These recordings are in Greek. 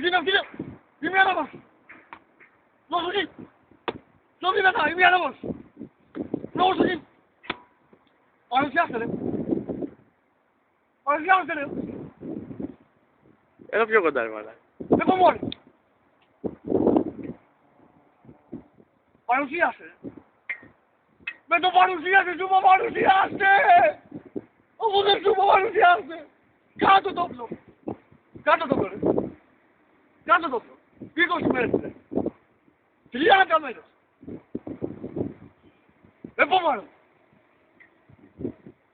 είναι αυτή. Είμαι άνεμος. Δώσ' εκεί. Πιο δυνατά, είμαι άνεμος. Δώσ' εκεί. Παρουσιάστε ρε. Παρουσιάστε ρε. Έλα πιο κοντά ρε μάνα. Δεν πω μόνο. Παρουσιάστε ρε. Με το παρουσιάστε, σου πω παρουσιάστε. Αφού δεν σου πω παρουσιάστε. Κάτω το όπλο. Κάτω το όπλο ρε. Κάτω το όπλο. 20 μέρες ρε. 30 μέρες. Δεν πω μόνο.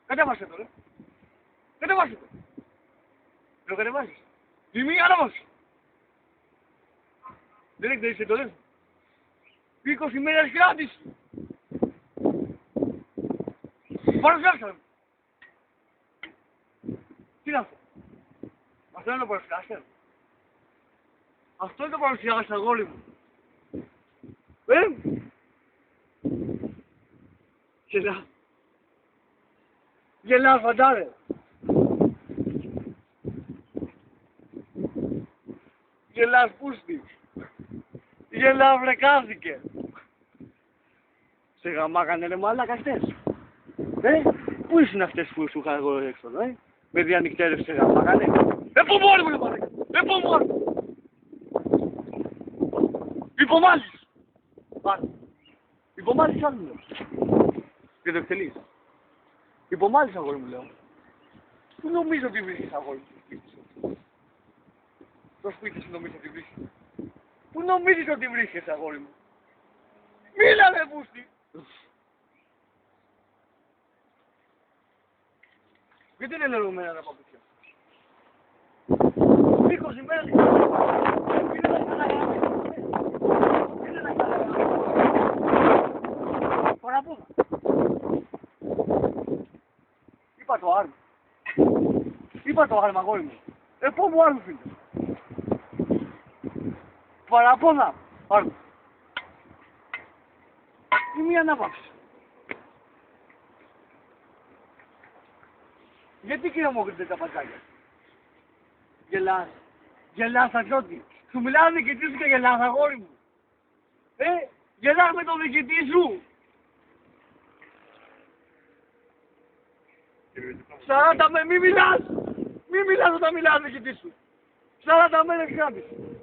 Κατέβασε το ρε. Κατέβασε το. Το κατεβάζεις. Τιμή άνεμος. Δεν εκτελείσαι το ρε. 20 μέρες κράτηση. Παρουσιάστε. Τι είναι αυτό. Αυτό είναι το παρουσιάστε. Αυτό είναι το παρουσιάστε αγόρι μου. Γελά. Γελάς φαντάρε. Γελάς πούστη. Γελά βρεκάθηκε. Σε γαμάκανε ρε μαλάκα χτες. Πού ήσουν αυτές που σου είχα εγώ έξω, με διανυκτέρες σε γαμάκανε. Πού μόνοι μου ρε μαλάκα. Πού μόνοι μου. Υπομάλεις. Πάρε. Υπομάλεις άλλο λέω. Και το εκτελείς. Υπομάλεις αγόρι μου λέω. Πού νομίζω ότι βρίσκεις αγόρι μου. Το σπίτι σου νομίζω ότι βρίσκεις. Πού νομίζεις ότι βρίσκεσαι αγόρι μου. Μίλα ρε πούστη. Γιατί είναι λερωμένα τα παπούτσια. 20 μέρες. Είναι να καταλάβει. Είναι να καταλάβει. Παραπόδα. Είπα το άρμα. Είπα το άρμα αγόρι μου. Πού μου άρμα φίλε. Παραπόδα. Άρμα. Ή μία ανάπαυση. Γιατί κύριε μου έχετε τα πατάκια. Γελάς. Γελάς αγιώτη. Σου μιλάνε διοικητή σου και γελάς αγόρι μου. Γελάς με τον διοικητή σου. 40 με μη μιλάς. Μη μιλάς όταν μιλάς διοικητή σου. 40 μέρες κράτηση.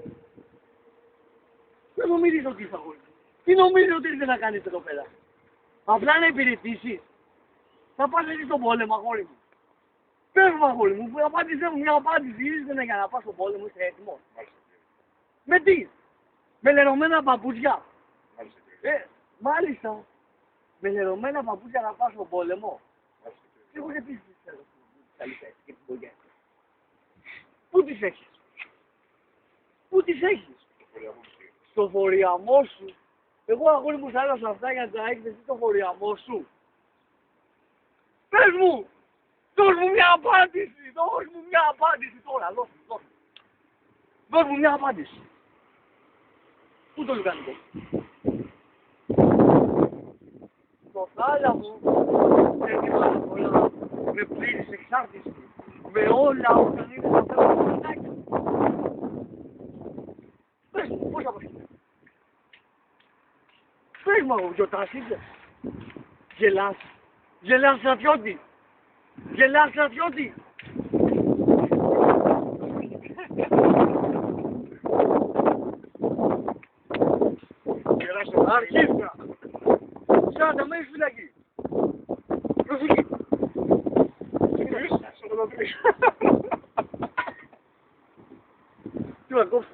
Δεν νομίζεις ότι είσαι αγόρι μου. Τι νομίζεις ότι ήρθε να κάνεις εδώ πέρα. Απλά να υπηρετήσεις. Θα πας εσύ στον πόλεμο αγόρι μου. Πες μου αγόρι μου, απάντησέ μου μια απάντηση, ήρθε για να πας στον πόλεμο, είσαι έτοιμος. Με τι, με λερωμένα παπούτσια. Μάλιστα, με λερωμένα παπούτσια να πας στον πόλεμο. Εγώ γιατί θέλω καλή θέση και την οικογένεια. Πού τις έχεις. Πού τις έχεις. Στο φοριαμό σου. Εγώ αγόρι μου θα έδωσα αυτά για να τα έχεις εσύ στο φοριαμό σου. Πες μου. Δώσ' μου μια απάντηση! Δώσ' μου μια απάντηση τώρα! Δώσ' μου μια απάντηση! Πού το λουκάνικο? Στο θάλαμο έχει πάρα πολλά με πλήρης εξάρτηση με όλα όσα είναι τα παιδιά. Πες μου, πώς θα πας? Πες μου αγώ, γιοτάς είσαι. Γελάς. Γελάς στρατιώτη. Γελάς στρατιώτη! Γελάσαι αρχίσκα! 40 μέρες φυλακή! Προσοχή! Τι να κόψω!